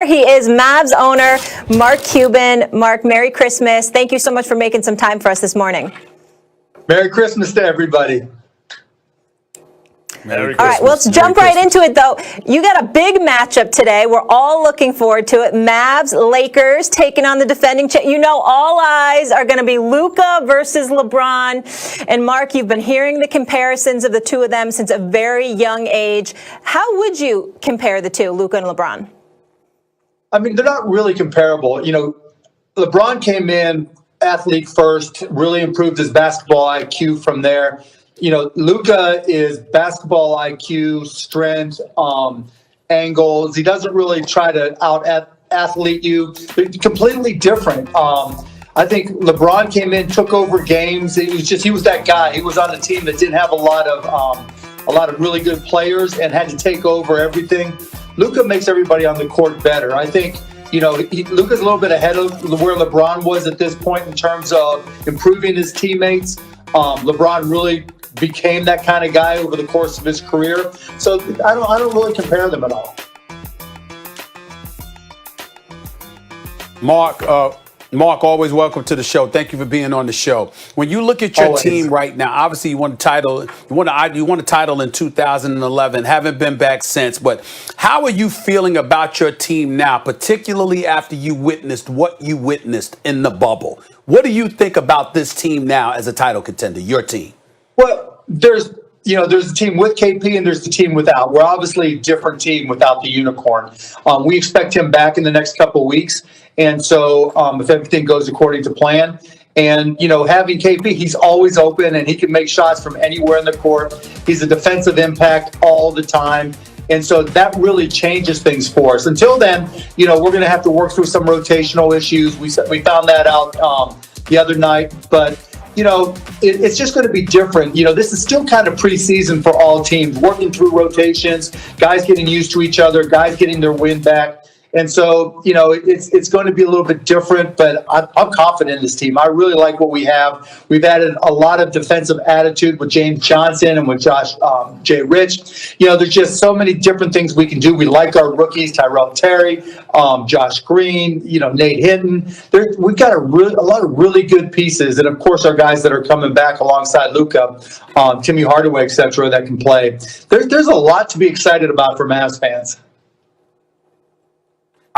He is Mavs owner, Mark Cuban. Mark, Merry Christmas. Thank you so much for making some time for us this morning. Merry Christmas to everybody. All right, well, let's jump right into it, though. You got a big matchup today. We're all looking forward to it. Mavs, Lakers taking on the defending all eyes are going to be Luka versus LeBron. And Mark, you've been hearing the comparisons of the two of them since a very young age. How would you compare the two, Luka and LeBron? I mean, they're not really comparable. LeBron came in athlete first, really improved his basketball IQ from there. Luka is basketball IQ, strength, angles. He doesn't really try to out-athlete you. They're completely different. I think LeBron came in, took over games. He was that guy. He was on a team that didn't have a lot of really good players and had to take over everything. Luka makes everybody on the court better. I think, Luka's a little bit ahead of where LeBron was at this point in terms of improving his teammates. LeBron really became that kind of guy over the course of his career. So I don't really compare them at all. Mark, always welcome to the show. Thank you for being on the show. When you look at your team right now, obviously you won a title. You won a title in 2011. Haven't been back since. But how are you feeling about your team now, particularly after you witnessed what you witnessed in the bubble? What do you think about this team now as a title contender? Your team. Well, there's the team with KP and there's the team without. We're obviously a different team without the unicorn. We expect him back in the next couple of weeks. And so if everything goes according to plan, and, having KP, he's always open and he can make shots from anywhere in the court. He's a defensive impact all the time. And so that really changes things for us. Until then, we're going to have to work through some rotational issues. We found that out the other night. But it's just going to be different. This is still kind of preseason for all teams, working through rotations, guys getting used to each other, guys getting their wind back. And so, it's going to be a little bit different, but I'm confident in this team. I really like what we have. We've added a lot of defensive attitude with James Johnson and with Jay Rich. There's just so many different things we can do. We like our rookies, Tyrell Terry, Josh Green, Nate Hinton. We've got a lot of really good pieces. And, of course, our guys that are coming back alongside Luka, Timmy Hardaway, et cetera, that can play. There's a lot to be excited about for Mavs fans.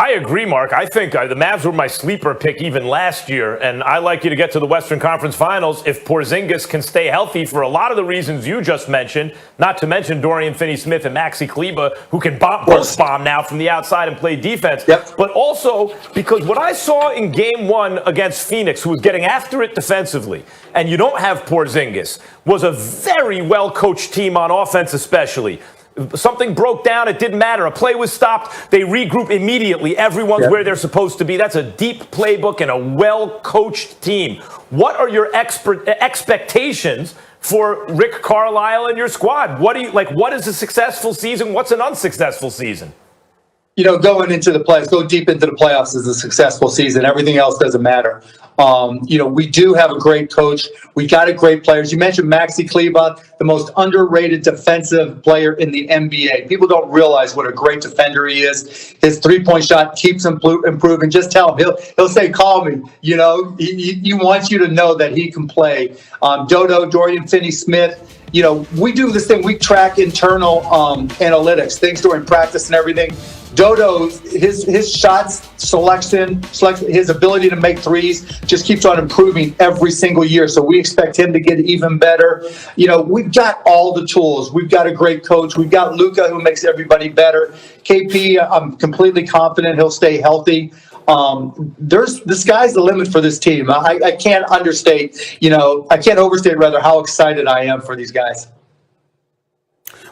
I agree, Mark. I think the Mavs were my sleeper pick even last year, and I like you to get to the Western Conference Finals if Porzingis can stay healthy for a lot of the reasons you just mentioned, not to mention Dorian Finney-Smith and Maxi Kleber, who can both bomb now from the outside and play defense. Yep. But also because what I saw in Game 1 against Phoenix, who was getting after it defensively, and you don't have Porzingis, was a very well-coached team on offense especially. Something broke down, it didn't matter. A play was stopped, they regroup immediately. Everyone's where they're supposed to be. That's a deep playbook and a well-coached team. What are your expectations for Rick Carlisle and your squad? What is a successful season? What's an unsuccessful season? Going into the playoffs, go deep into the playoffs is a successful season. Everything else doesn't matter. We do have a great coach. We got a great players. You mentioned Maxi Kleber, the most underrated defensive player in the NBA. People don't realize what a great defender he is. His three-point shot keeps improving. Just tell him. He'll say, call me. He wants you to know that he can play. Dorian Finney-Smith. We do this thing. We track internal analytics, things during practice and everything. Dodo, his shots selection, his ability to make threes just keeps on improving every single year. So we expect him to get even better. We've got all the tools. We've got a great coach. We've got Luka, who makes everybody better. KP, I'm completely confident he'll stay healthy. The sky's the limit for this team. I can't overstate rather how excited I am for these guys.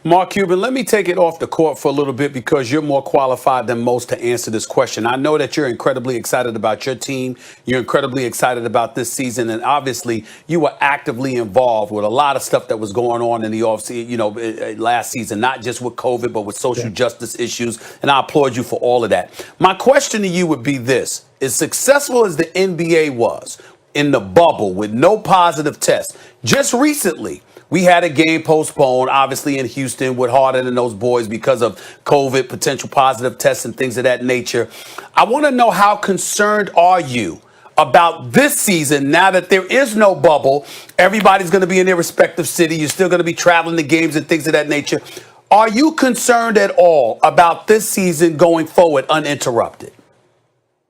Mark Cuban, let me take it off the court for a little bit because you're more qualified than most to answer this question. I know that you're incredibly excited about your team. You're incredibly excited about this season. And obviously, you were actively involved with a lot of stuff that was going on in the offseason, last season, not just with COVID, but with social justice issues. And I applaud you for all of that. My question to you would be this. As successful as the NBA was in the bubble with no positive tests, just recently, We had a game postponed, obviously in Houston with Harden and those boys because of COVID, potential positive tests and things of that nature. I want to know, how concerned are you about this season now that there is no bubble? Everybody's going to be in their respective city. You're still going to be traveling to games and things of that nature. Are you concerned at all about this season going forward uninterrupted?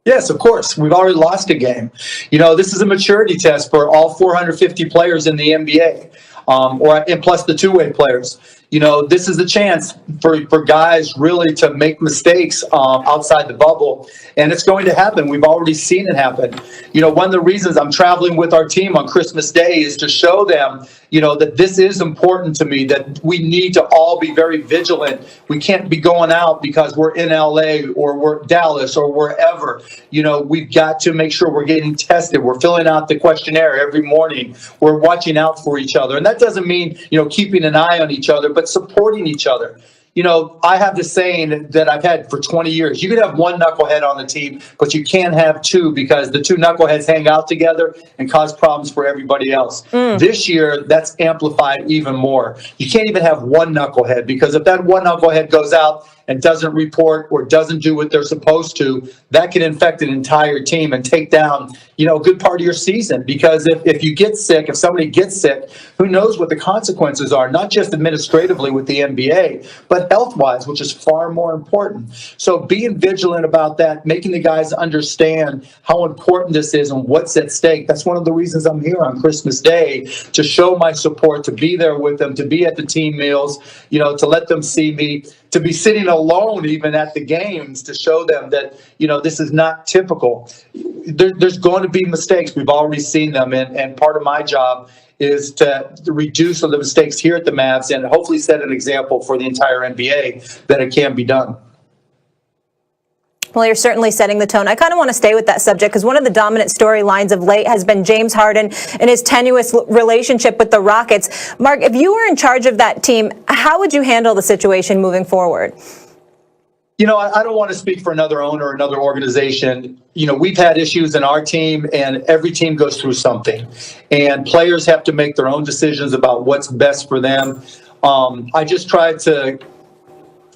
Yes, of course. We've already lost a game. This is a maturity test for all 450 players in the NBA, and plus the two-way players. This is a chance for guys really to make mistakes outside the bubble, and it's going to happen. We've already seen it happen. One of the reasons I'm traveling with our team on Christmas Day is to show them, that this is important to me, that we need to all be very vigilant. We can't be going out because we're in LA or we're Dallas or wherever. We've got to make sure we're getting tested. We're filling out the questionnaire every morning. We're watching out for each other. And that doesn't mean, keeping an eye on each other, but supporting each other. I have this saying that I've had for 20 years. You can have one knucklehead on the team, but you can't have two, because the two knuckleheads hang out together and cause problems for everybody else. This year, that's amplified even more. You can't even have one knucklehead, because if that one knucklehead goes out and doesn't report or doesn't do what they're supposed to, that can infect an entire team and take down, a good part of your season. Because if you get sick, if somebody gets sick, who knows what the consequences are, not just administratively with the NBA, but health-wise, which is far more important. So being vigilant about that, making the guys understand how important this is and what's at stake. That's one of the reasons I'm here on Christmas Day, to show my support, to be there with them, to be at the team meals, to let them see me, to be sitting alone even at the games, to show them that, this is not typical. There's going to be mistakes. We've already seen them. And part of my job is to reduce the mistakes here at the Mavs and hopefully set an example for the entire NBA that it can be done. Well, you're certainly setting the tone. I kind of want to stay with that subject, because one of the dominant storylines of late has been James Harden and his tenuous relationship with the Rockets. Mark, if you were in charge of that team, how would you handle the situation moving forward? I don't want to speak for another owner or another organization. We've had issues in our team, and every team goes through something. And players have to make their own decisions about what's best for them. I just try to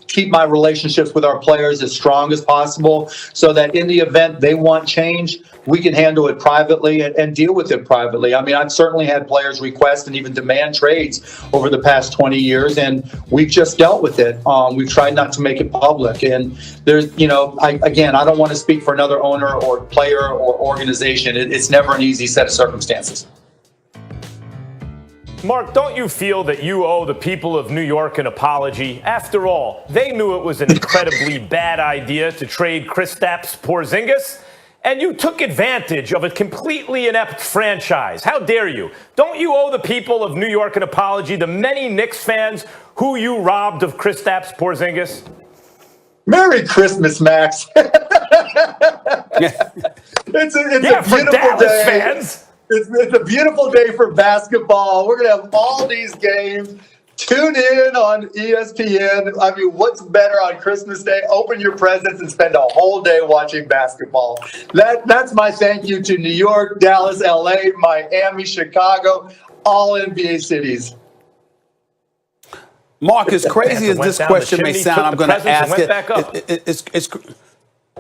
keep my relationships with our players as strong as possible, so that in the event they want change, we can handle it privately and deal with it privately. I mean, I've certainly had players request and even demand trades over the past 20 years, and we've just dealt with it. We've tried not to make it public. And there's, I don't want to speak for another owner or player or organization. It's never an easy set of circumstances. Mark, don't you feel that you owe the people of New York an apology? After all, they knew it was an incredibly bad idea to trade Kristaps Porzingis, and you took advantage of a completely inept franchise. How dare you? Don't you owe the people of New York an apology, the many Knicks fans who you robbed of Kristaps Porzingis? Merry Christmas, Max. It's a for beautiful Dallas day. Fans. It's a beautiful day for basketball. We're going to have all these games. Tune in on ESPN. I mean, what's better on Christmas Day? Open your presents and spend a whole day watching basketball. That's my thank you to New York, Dallas, LA, Miami, Chicago, all NBA cities. Mark, as crazy as this question may sound, I'm going to ask it.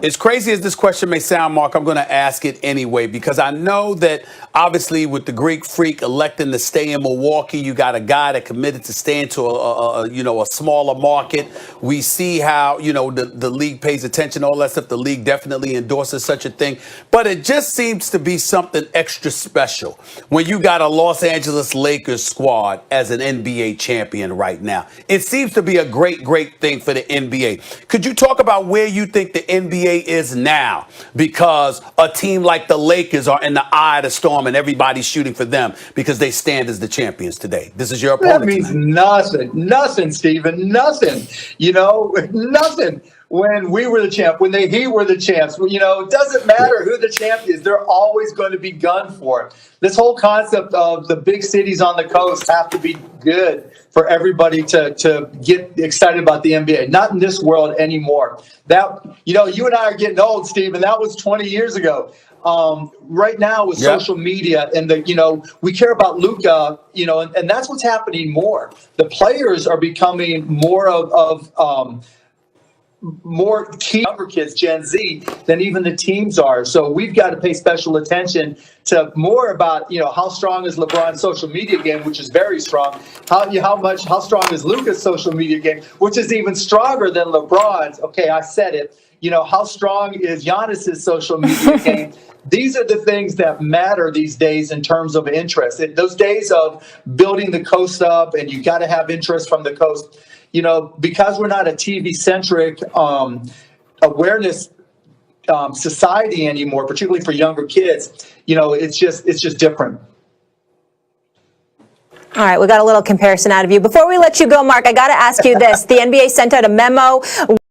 As crazy as this question may sound, Mark, I'm going to ask it anyway, because I know that obviously with the Greek Freak electing to stay in Milwaukee, you got a guy that committed to stay into a smaller market. We see how, the league pays attention to all that stuff. The league definitely endorses such a thing. But it just seems to be something extra special when you got a Los Angeles Lakers squad as an NBA champion right now. It seems to be a great, great thing for the NBA. Could you talk about where you think the NBA is now, because a team like the Lakers are in the eye of the storm and everybody's shooting for them because they stand as the champions today? This is your opponent. That means nothing, Stephen, nothing. Nothing. when we were the champ, when he were the champs. It doesn't matter who the champ is. They're always going to be gunned for. This whole concept of the big cities on the coast have to be good for everybody to get excited about the NBA. Not in this world anymore. That, you and I are getting old, Steve, and that was 20 years ago. Right now with social media and we care about Luka, and that's what's happening more. The players are becoming more of more key younger kids, Gen Z, than even the teams are. So we've got to pay special attention to more about, how strong is LeBron's social media game, which is very strong. How strong is Luka's social media game, which is even stronger than LeBron's. Okay, I said it. How strong is Giannis's social media game? These are the things that matter these days in terms of interest. Those days of building the coast up and you got to have interest from the coast. Because we're not a TV-centric awareness society anymore, particularly for younger kids, it's just different. All right, we got a little comparison out of you. Before we let you go, Mark, I got to ask you this. The NBA sent out a memo